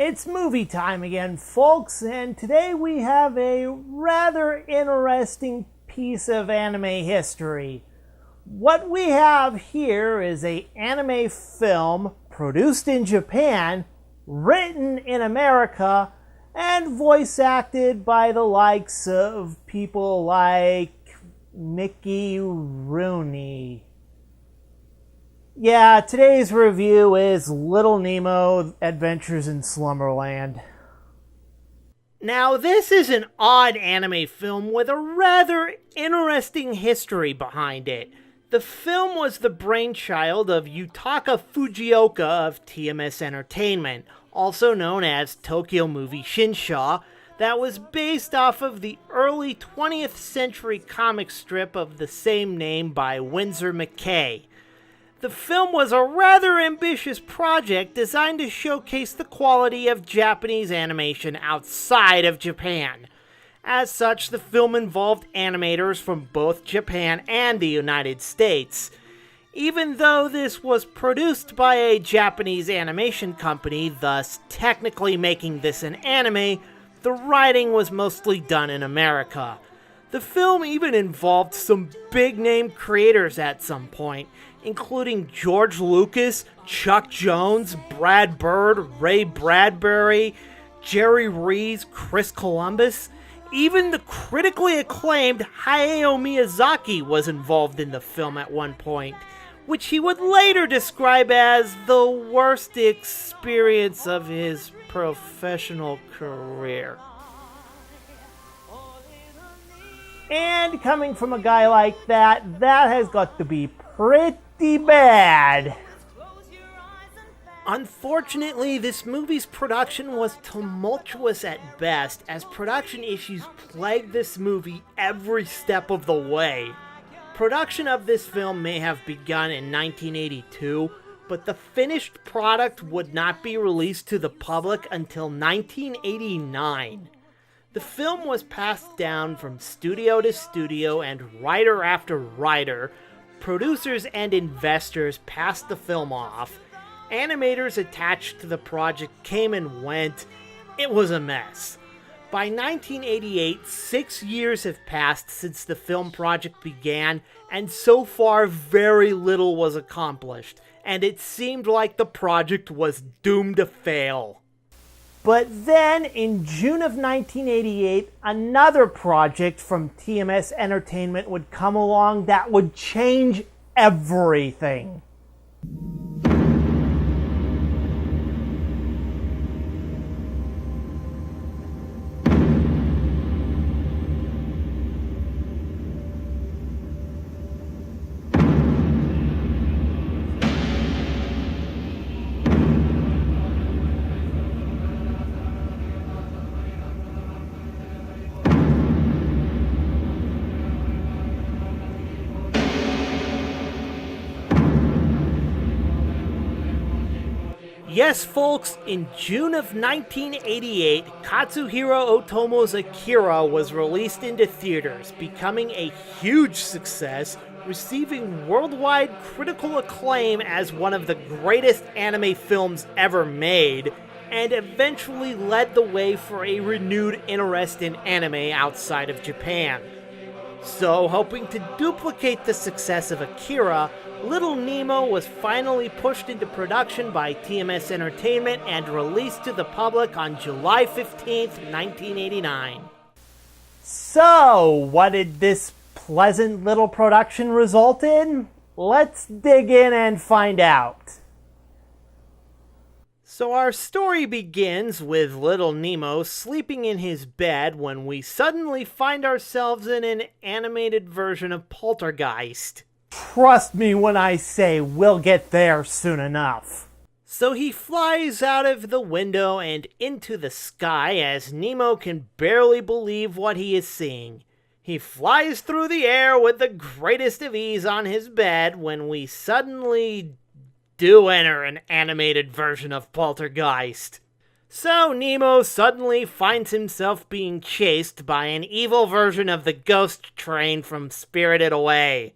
It's movie time again, folks, and today we have a rather interesting piece of anime history. What we have here is an anime film produced in Japan, written in America, and voice acted by the likes of people like Mickey Rooney. Yeah, today's review is Little Nemo Adventures in Slumberland. Now, this is an odd anime film with a rather interesting history behind it. The film was the brainchild of Yutaka Fujioka of TMS Entertainment, also known as Tokyo Movie Shinsha, that was based off of the early 20th century comic strip of the same name by Winsor McCay. The film was a rather ambitious project designed to showcase the quality of Japanese animation outside of Japan. As such, the film involved animators from both Japan and the United States. Even though this was produced by a Japanese animation company, thus technically making this an anime, the writing was mostly done in America. The film even involved some big-name creators at some point, including George Lucas, Chuck Jones, Brad Bird, Ray Bradbury, Jerry Rees, Chris Columbus. Even the critically acclaimed Hayao Miyazaki was involved in the film at one point, which he would later describe as the worst experience of his professional career. And coming from a guy like that, that has got to be pretty bad. Unfortunately, this movie's production was tumultuous at best, as production issues plagued this movie every step of the way. Production of this film may have begun in 1982, but the finished product would not be released to the public until 1989. The film was passed down from studio to studio, and writer after writer, producers and investors passed the film off. Animators attached to the project came and went. It was a mess. By 1988, 6 years have passed since the film project began, and so far very little was accomplished, and it seemed like the project was doomed to fail. But then, in June of 1988, another project from TMS Entertainment would come along that would change everything. Yes, folks, in June of 1988, Katsuhiro Otomo's Akira was released into theaters, becoming a huge success, receiving worldwide critical acclaim as one of the greatest anime films ever made, and eventually led the way for a renewed interest in anime outside of Japan. So, hoping to duplicate the success of Akira, Little Nemo was finally pushed into production by TMS Entertainment and released to the public on July 15th, 1989. So, what did this pleasant little production result in? Let's dig in and find out. So our story begins with Little Nemo sleeping in his bed when we suddenly find ourselves in an animated version of Poltergeist. Trust me when I say we'll get there soon enough. So he flies out of the window and into the sky as Nemo can barely believe what he is seeing. He flies through the air with the greatest of ease on his bed when we suddenly do enter an animated version of Poltergeist. So Nemo suddenly finds himself being chased by an evil version of the ghost train from Spirited Away.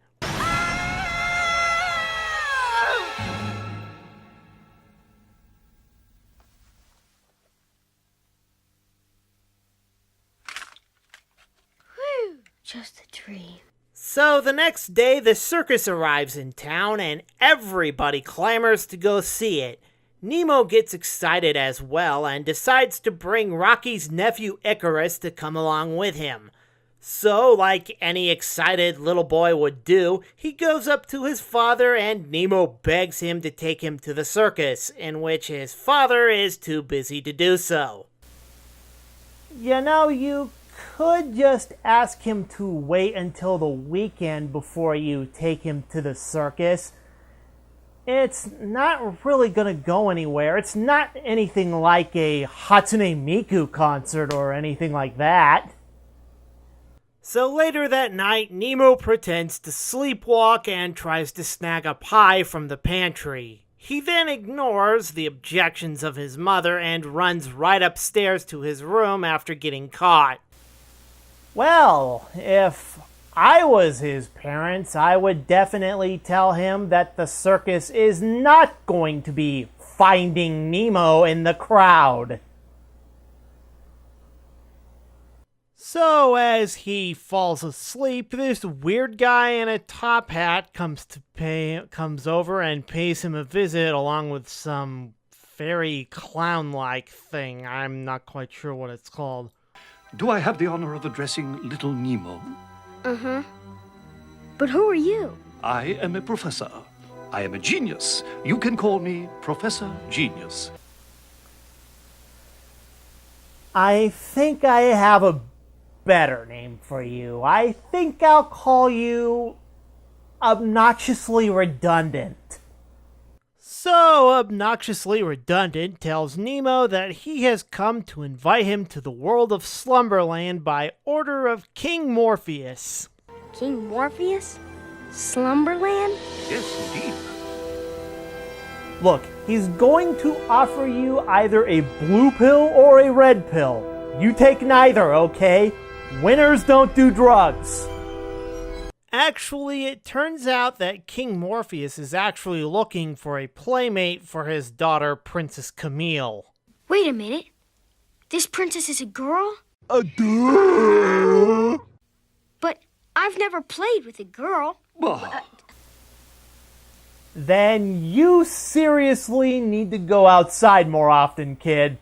just a dream. So the next day, the circus arrives in town and everybody clamors to go see it. Nemo gets excited as well and decides to bring Rocky's nephew Icarus to come along with him. So, like any excited little boy would do, he goes up to his father and Nemo begs him to take him to the circus, in which his father is too busy to do so. You could just ask him to wait until the weekend before you take him to the circus. It's not really going to go anywhere. It's not anything like a Hatsune Miku concert or anything like that. So later that night, Nemo pretends to sleepwalk and tries to snag a pie from the pantry. He then ignores the objections of his mother and runs right upstairs to his room after getting caught. Well, if I was his parents, I would definitely tell him that the circus is not going to be Finding Nemo in the crowd. So as he falls asleep, this weird guy in a top hat comes over and pays him a visit along with some very clown-like thing. I'm not quite sure what it's called. Do I have the honor of addressing little Nemo? Uh-huh. But who are you? I am a professor. I am a genius. You can call me Professor Genius. I think I have a better name for you. I think I'll call you Obnoxiously Redundant. So, Obnoxiously Redundant tells Nemo that he has come to invite him to the world of Slumberland by order of King Morpheus. King Morpheus? Slumberland? Yes, indeed. Look, he's going to offer you either a blue pill or a red pill. You take neither, okay? Winners don't do drugs. Actually, it turns out that King Morpheus is actually looking for a playmate for his daughter, Princess Camille. Wait a minute. This princess is a girl? Duh. But I've never played with a girl. Then you seriously need to go outside more often, kid.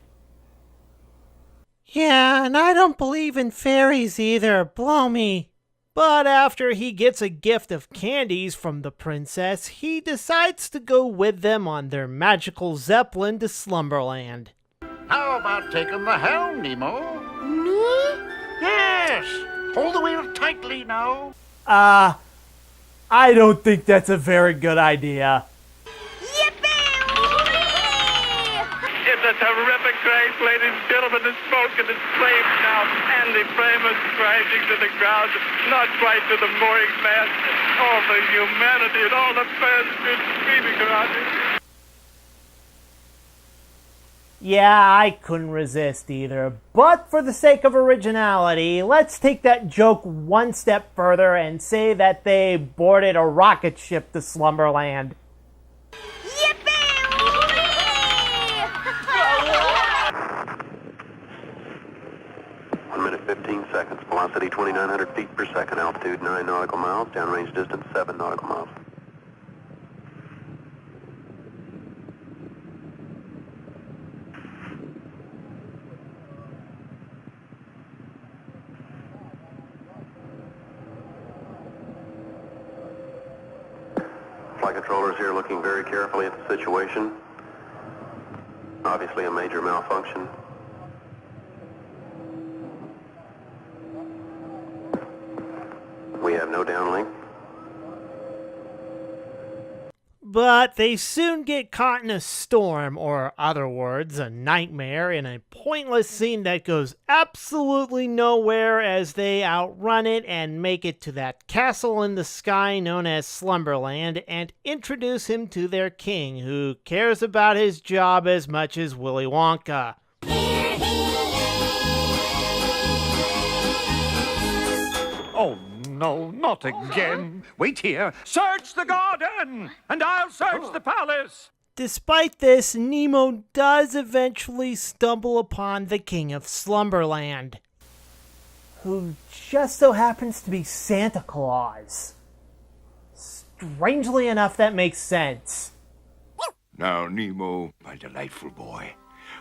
Yeah, and I don't believe in fairies either, blow me. But after he gets a gift of candies from the princess, he decides to go with them on their magical zeppelin to Slumberland. How about taking the helm, Nemo? Me? Yes! Hold the wheel tightly now. I don't think that's a very good idea. It's a terrific crash, ladies and gentlemen. The smoke and the flames now, and the frame is crashing to the ground, not quite to the mooring mast. All the humanity and all the passengers screaming around it. Yeah, I couldn't resist either. But for the sake of originality, let's take that joke one step further and say that they boarded a rocket ship to Slumberland. 1 minute 15 seconds. Velocity 2,900 feet per second. Altitude 9 nautical miles. Downrange distance 7 nautical miles. Flight controllers here looking very carefully at the situation. Obviously a major malfunction. We have no downlink. But they soon get caught in a storm, or other words, a nightmare, in a pointless scene that goes absolutely nowhere as they outrun it and make it to that castle in the sky known as Slumberland and introduce him to their king, who cares about his job as much as Willy Wonka. Oh, no, not again. Wait here. Search the garden, and I'll search the palace. Despite this, Nemo does eventually stumble upon the king of Slumberland. who just so happens to be Santa Claus. Strangely enough, that makes sense. Now, Nemo, my delightful boy,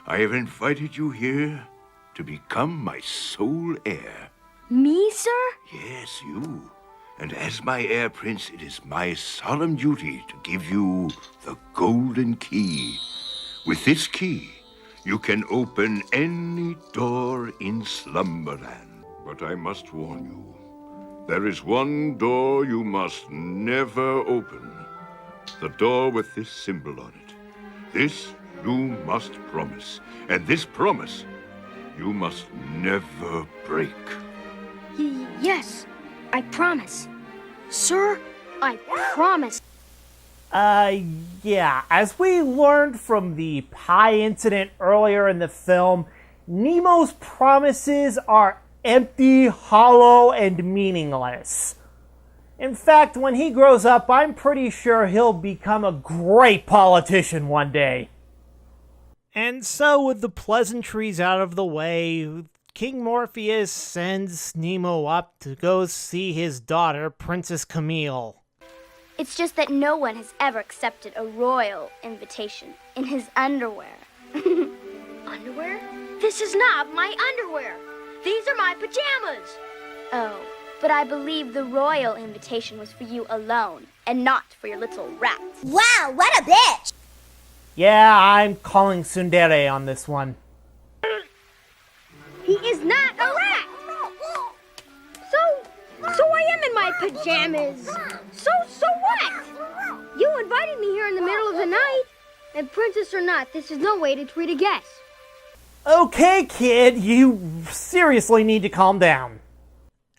I have invited you here to become my sole heir. Me, sir? Yes, you. And as my heir prince, it is my solemn duty to give you the golden key. With this key, you can open any door in Slumberland. But I must warn you, there is one door you must never open. The door with this symbol on it. This you must promise. And this promise you must never break. Yes, I promise. Sir, I promise. Yeah. As we learned from the pie incident earlier in the film, Nemo's promises are empty, hollow, and meaningless. In fact, when he grows up, I'm pretty sure he'll become a great politician one day. And so, with the pleasantries out of the way, King Morpheus sends Nemo up to go see his daughter, Princess Camille. It's just that no one has ever accepted a royal invitation in his underwear. Underwear? This is not my underwear. These are my pajamas. Oh, but I believe the royal invitation was for you alone, and not for your little rat. Wow, what a bitch! Yeah, I'm calling tsundere on this one. He is not a rat! So I am in my pajamas. So what? You invited me here in the middle of the night. And princess or not, this is no way to treat a guest. Okay, kid, you seriously need to calm down.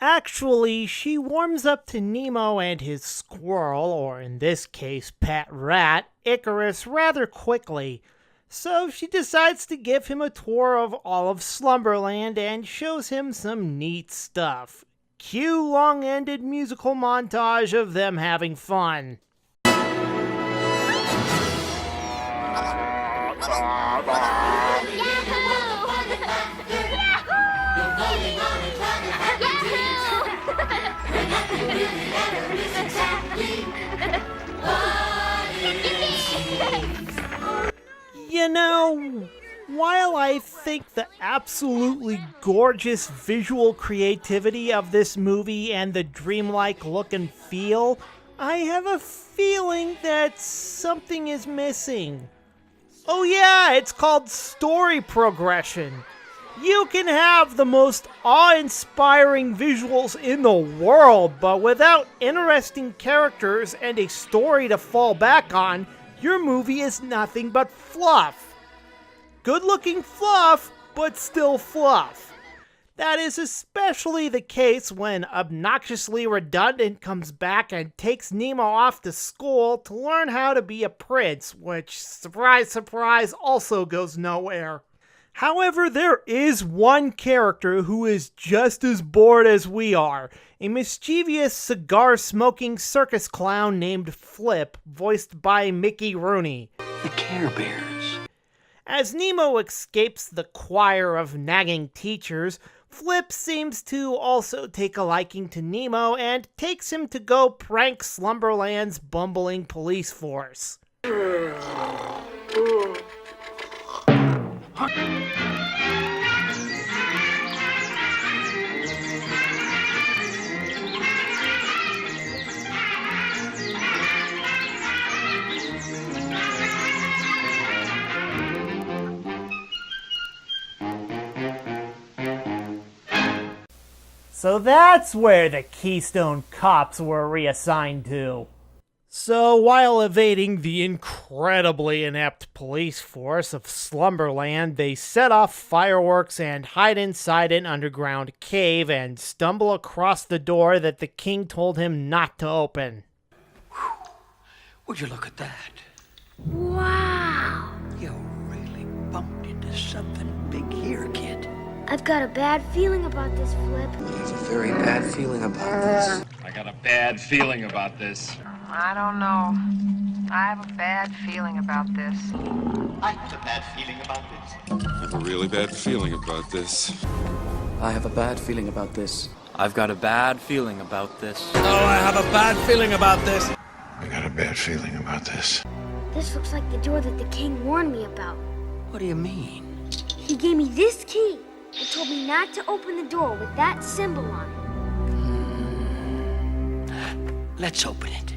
Actually, she warms up to Nemo and his squirrel, or in this case, pet rat, Icarus, rather quickly. So she decides to give him a tour of all of Slumberland and shows him some neat stuff. Cue long-ended musical montage of them having fun. You know, while I think the absolutely gorgeous visual creativity of this movie and the dreamlike look and feel, I have a feeling that something is missing. Oh yeah, it's called story progression. You can have the most awe-inspiring visuals in the world, but without interesting characters and a story to fall back on, your movie is nothing but fluff. Good-looking fluff, but still fluff. That is especially the case when Obnoxiously Redundant comes back and takes Nemo off to school to learn how to be a prince, which, surprise, surprise, also goes nowhere. However, there is one character who is just as bored as we are, a mischievous cigar-smoking circus clown named Flip, voiced by Mickey Rooney. The Care Bears. As Nemo escapes the choir of nagging teachers, Flip seems to also take a liking to Nemo and takes him to go prank Slumberland's bumbling police force. So that's where the Keystone Cops were reassigned to. So while evading the incredibly inept police force of Slumberland, they set off fireworks and hide inside an underground cave and stumble across the door that the king told him not to open. Would you look at that? Wow. You really bumped into something big here, kid. I've got a bad feeling about this, Flip. I have a very bad feeling about this. I got a bad feeling about this. I don't know. I have a bad feeling about this. I have a bad feeling about this. I have a really bad feeling about this. I have a bad feeling about this. I've got a bad feeling about this. Oh, I have a bad feeling about this. I got a bad feeling about this. This looks like the door that the king warned me about. What do you mean? He gave me this key and told me not to open the door with that symbol on it. Let's open it.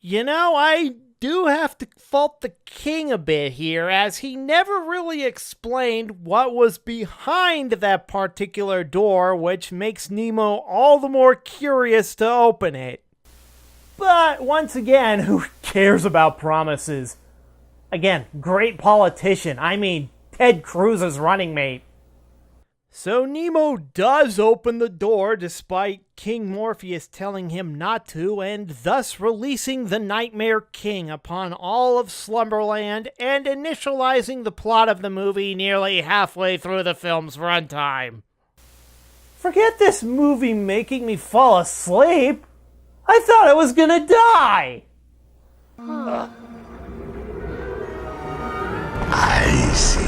You know, I do have to fault the king a bit here, as he never really explained what was behind that particular door, which makes Nemo all the more curious to open it. But once again, who cares about promises? Again, great politician. I mean, Ted Cruz's running mate. So Nemo does open the door despite King Morpheus telling him not to, and thus releasing the Nightmare King upon all of Slumberland and initializing the plot of the movie nearly halfway through the film's runtime. Forget this movie making me fall asleep. I thought I was gonna die. I see.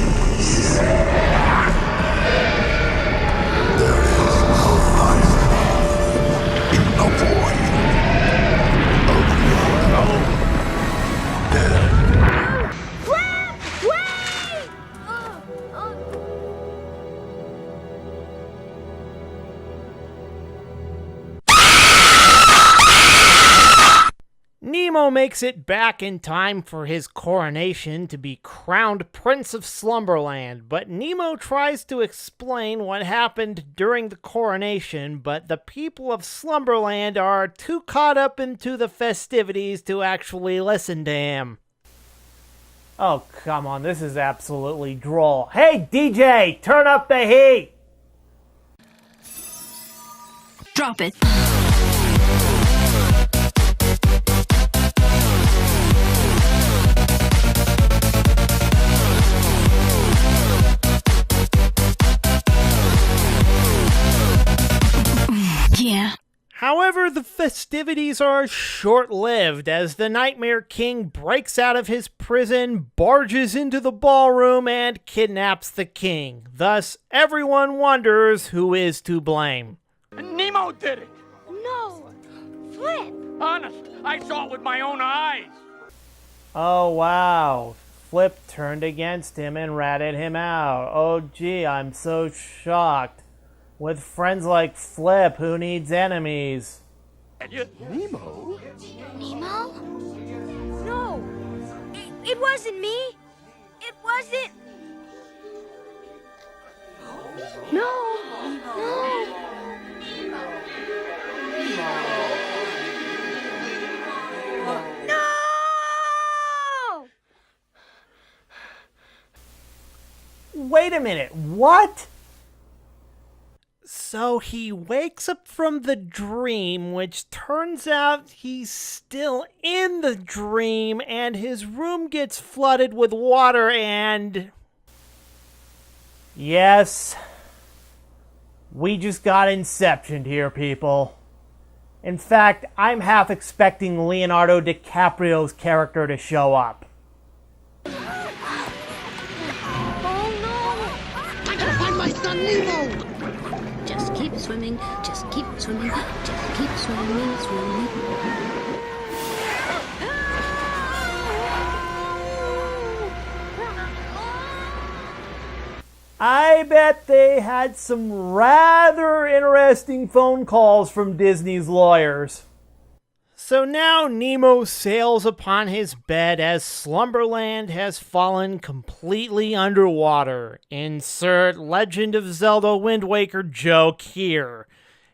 There is no life in the void of your death. Flip! Wait! Nemo makes it back in time for his coronation to be crowned Prince of Slumberland, but Nemo tries to explain what happened during the coronation, but the people of Slumberland are too caught up into the festivities to actually listen to him. Oh, come on, this is absolutely droll. Hey, DJ, turn up the heat! Drop it. Yeah. However, the festivities are short-lived as the Nightmare King breaks out of his prison, barges into the ballroom, and kidnaps the king. Thus, everyone wonders who is to blame. Nemo did it! No! Flip! Honest, I saw it with my own eyes! Oh, wow. Flip turned against him and ratted him out. Oh, gee, I'm so shocked. With friends like Flip, who needs enemies? Nemo? Nemo? No! It wasn't me! It wasn't! No! No! No! Wait a minute, what? So he wakes up from the dream, which turns out he's still in the dream, and his room gets flooded with water and... Yes, we just got Inceptioned here, people. In fact, I'm half expecting Leonardo DiCaprio's character to show up. Oh no! I gotta find my son Nemo! Just keep swimming, just keep swimming, just keep swimming, swimming. I bet they had some rather interesting phone calls from Disney's lawyers. So now Nemo sails upon his bed as Slumberland has fallen completely underwater. Insert Legend of Zelda Wind Waker joke here.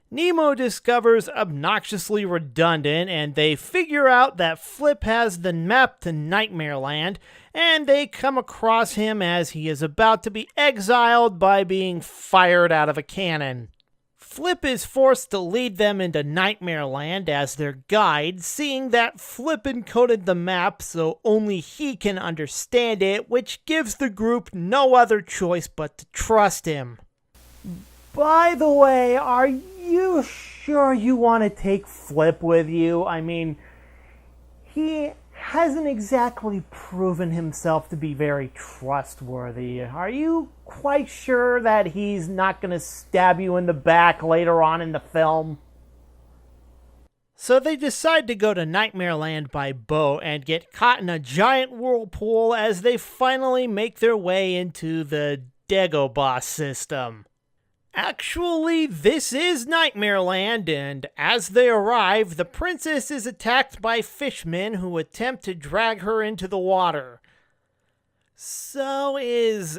Nemo discovers obnoxiously redundant, and they figure out that Flip has the map to Nightmare Land, and they come across him as he is about to be exiled by being fired out of a cannon. Flip is forced to lead them into Nightmare Land as their guide, seeing that Flip encoded the map so only he can understand it, which gives the group no other choice but to trust him. By the way, are you sure you want to take Flip with you? I mean, he hasn't exactly proven himself to be very trustworthy. Are you quite sure that he's not going to stab you in the back later on in the film? So they decide to go to Nightmare Land by boat and get caught in a giant whirlpool as they finally make their way into the Dagobah system. Actually, this is Nightmare Land, and as they arrive, the princess is attacked by fishmen who attempt to drag her into the water. So is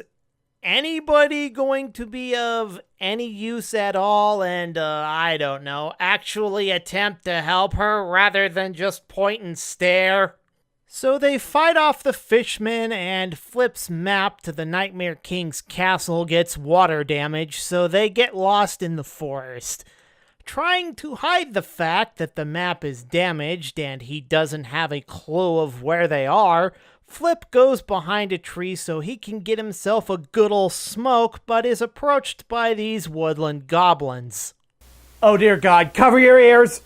anybody going to be of any use at all and, I don't know, actually attempt to help her rather than just point and stare? So they fight off the fishmen, and Flip's map to the Nightmare King's castle gets water damage, so they get lost in the forest. Trying to hide the fact that the map is damaged and he doesn't have a clue of where they are, Flip goes behind a tree so he can get himself a good ol' smoke, but is approached by these woodland goblins. Oh dear God, cover your ears!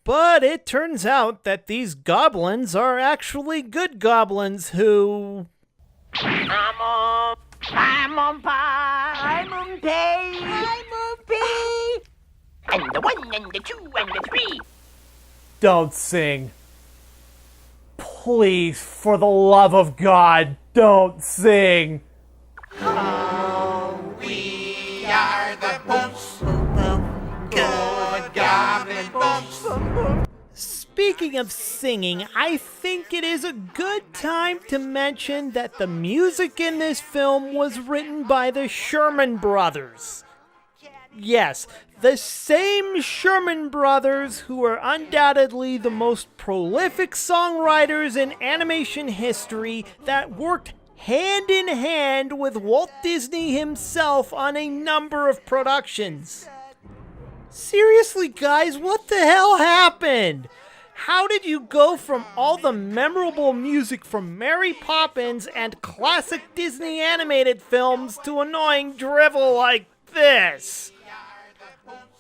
But it turns out that these goblins are actually good goblins who... I'm on pie. I'm on pay. I'm on pay. And the 1 and the 2 and the 3. Don't sing. Please, for the love of God, don't sing. Oh, we are the Boots. Good Goblin Boots. Speaking of singing, I think it is a good time to mention that the music in this film was written by the Sherman Brothers. Yes, the same Sherman Brothers who are undoubtedly the most prolific songwriters in animation history that worked hand in hand with Walt Disney himself on a number of productions. Seriously, guys, what the hell happened? How did you go from all the memorable music from Mary Poppins and classic Disney animated films to annoying drivel like this?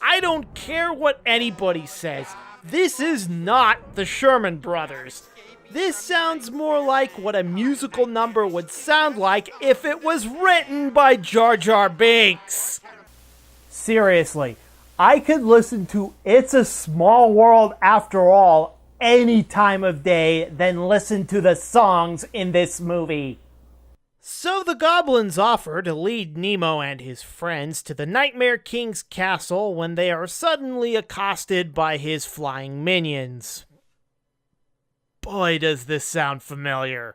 I don't care what anybody says. This is not the Sherman Brothers. This sounds more like what a musical number would sound like if it was written by Jar Jar Binks. Seriously. I could listen to It's a Small World After All any time of day than listen to the songs in this movie. So the goblins offer to lead Nemo and his friends to the Nightmare King's castle when they are suddenly accosted by his flying minions. Boy, does this sound familiar.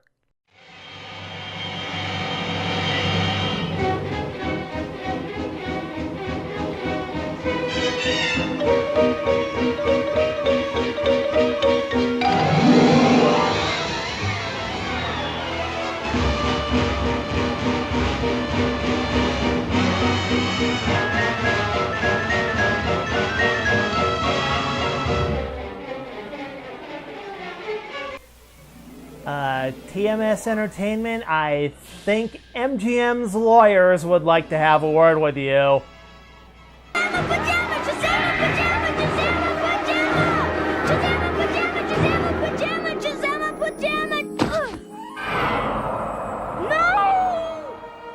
TMS Entertainment, I think MGM's lawyers would like to have a word with you. No!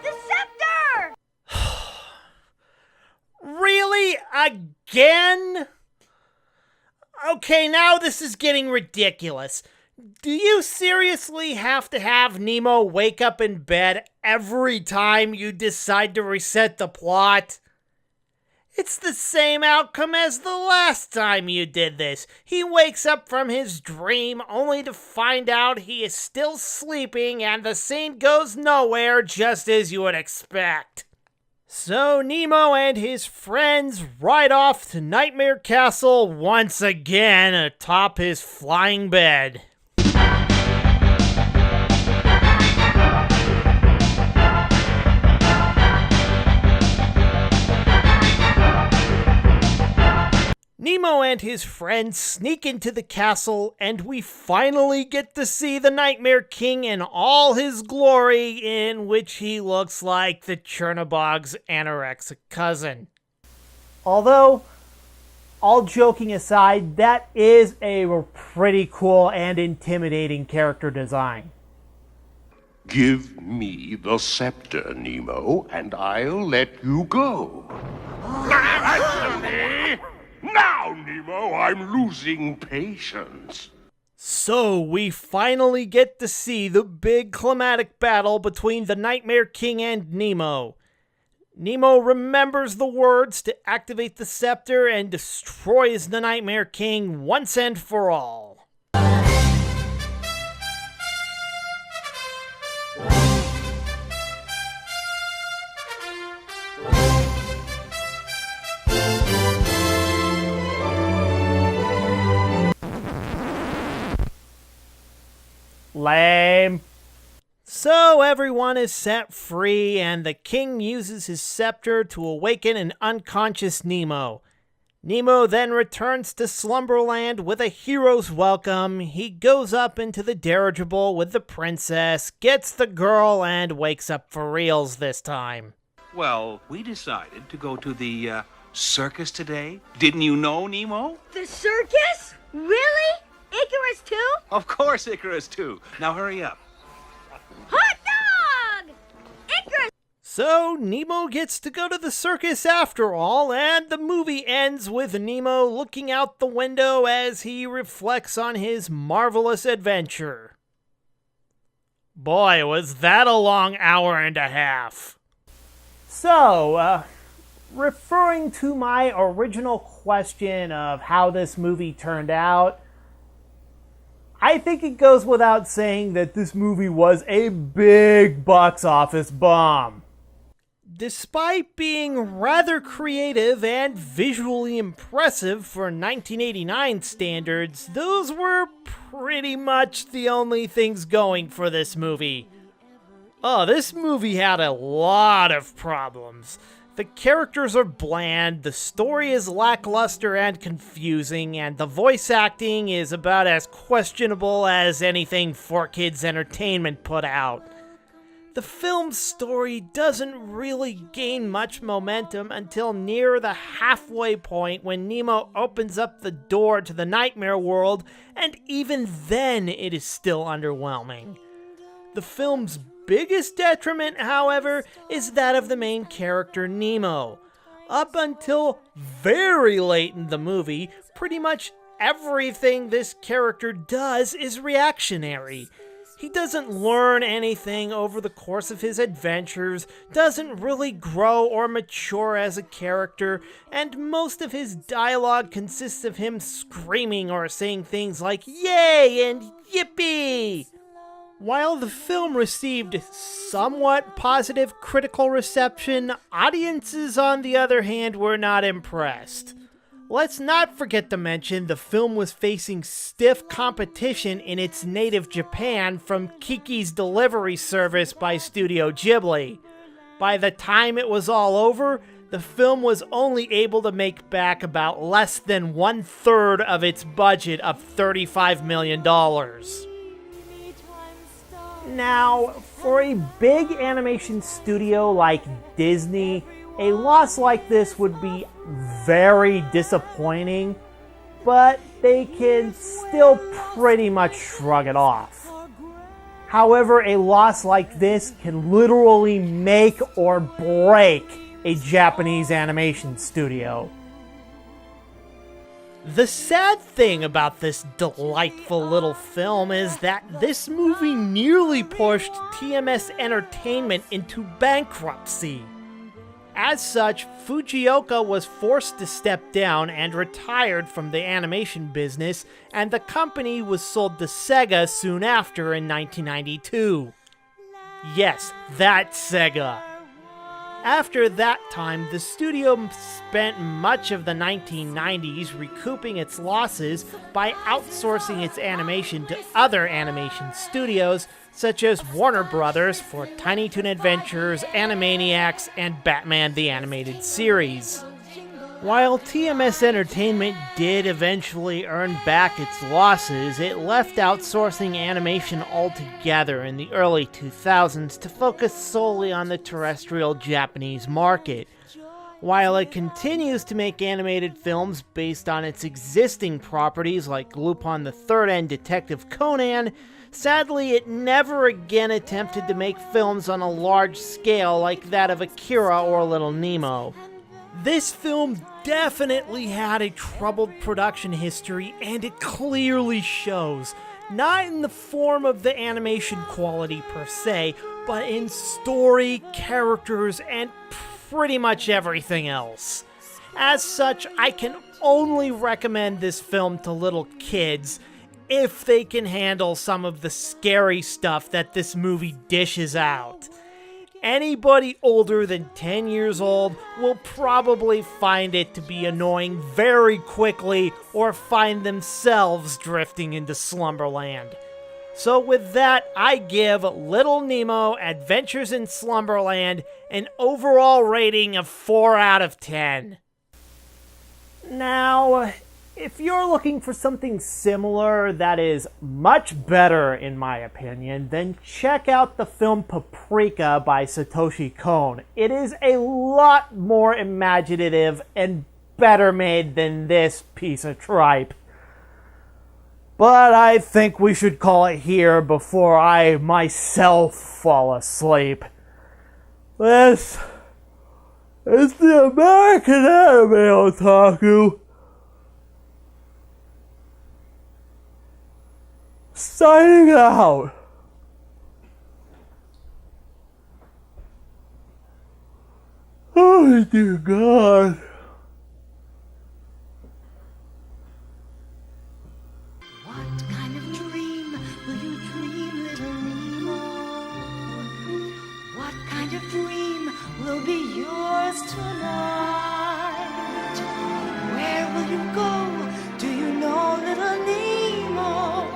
The scepter! Really? Again? Okay, now this is getting ridiculous. Do you seriously have to have Nemo wake up in bed every time you decide to reset the plot? It's the same outcome as the last time you did this. He wakes up from his dream only to find out he is still sleeping and the scene goes nowhere just as you would expect. So Nemo and his friends ride off to Nightmare Castle once again atop his flying bed. Nemo and his friends sneak into the castle, and we finally get to see the Nightmare King in all his glory, in which he looks like the Chernobog's anorexic cousin. Although, all joking aside, that is a pretty cool and intimidating character design. Give me the scepter, Nemo, and I'll let you go. Now, Nemo, I'm losing patience. So, we finally get to see the big climatic battle between the Nightmare King and Nemo. Nemo remembers the words to activate the scepter and destroys the Nightmare King once and for all. Lame. So everyone is set free, and the king uses his scepter to awaken an unconscious Nemo. Nemo then returns to Slumberland with a hero's welcome. He goes up into the dirigible with the princess, gets the girl, and wakes up for reals this time. Well, we decided to go to the circus today. Didn't you know, Nemo? The circus? Really? Icarus too? Of course, Icarus too. Now hurry up. Hot dog! Icarus! So, Nemo gets to go to the circus after all, and the movie ends with Nemo looking out the window as he reflects on his marvelous adventure. Boy, was that a long hour and a half. So, referring to my original question of how this movie turned out, I think it goes without saying that this movie was a big box office bomb. Despite being rather creative and visually impressive for 1989 standards, those were pretty much the only things going for this movie. Oh, this movie had a lot of problems. The characters are bland, the story is lackluster and confusing, and the voice acting is about as questionable as anything 4Kids Entertainment put out. The film's story doesn't really gain much momentum until near the halfway point when Nemo opens up the door to the nightmare world, and even then it is still underwhelming. The film's biggest detriment, however, is that of the main character Nemo. Up until very late in the movie, pretty much everything this character does is reactionary. He doesn't learn anything over the course of his adventures, doesn't really grow or mature as a character, and most of his dialogue consists of him screaming or saying things like "Yay!" and "Yippee!" While the film received somewhat positive critical reception, audiences, on the other hand, were not impressed. Let's not forget to mention the film was facing stiff competition in its native Japan from Kiki's Delivery Service by Studio Ghibli. By the time it was all over, the film was only able to make back about less than 1/3 of its budget of $35 million. Now, for a big animation studio like Disney, a loss like this would be very disappointing, but they can still pretty much shrug it off. However, a loss like this can literally make or break a Japanese animation studio. The sad thing about this delightful little film is that this movie nearly pushed TMS Entertainment into bankruptcy. As such, Fujioka was forced to step down and retired from the animation business, and the company was sold to Sega soon after in 1992. Yes, that Sega. After that time, the studio spent much of the 1990s recouping its losses by outsourcing its animation to other animation studios, such as Warner Brothers for Tiny Toon Adventures, Animaniacs, and Batman the Animated Series. While TMS Entertainment did eventually earn back its losses, it left outsourcing animation altogether in the early 2000s to focus solely on the terrestrial Japanese market. While it continues to make animated films based on its existing properties like Lupin the Third and Detective Conan, sadly it never again attempted to make films on a large scale like that of Akira or Little Nemo. This film definitely had a troubled production history, and it clearly shows. Not in the form of the animation quality per se, but in story, characters, and pretty much everything else. As such, I can only recommend this film to little kids if they can handle some of the scary stuff that this movie dishes out. Anybody older than 10 years old will probably find it to be annoying very quickly or find themselves drifting into Slumberland. So with that, I give Little Nemo Adventures in Slumberland an overall rating of 4 out of 10. Now, if you're looking for something similar that is much better, in my opinion, then check out the film Paprika by Satoshi Kon. It is a lot more imaginative and better made than this piece of tripe. But I think we should call it here before I myself fall asleep. This is the American Anime Otaku, signing out. Oh dear God. What kind of dream will you dream, little Nemo? What kind of dream will be yours tonight? Where will you go? Do you know, little Nemo?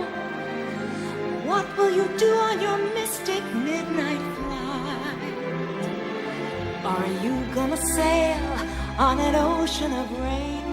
What will you do on your mystic midnight flight? Are you gonna sail on an ocean of rain?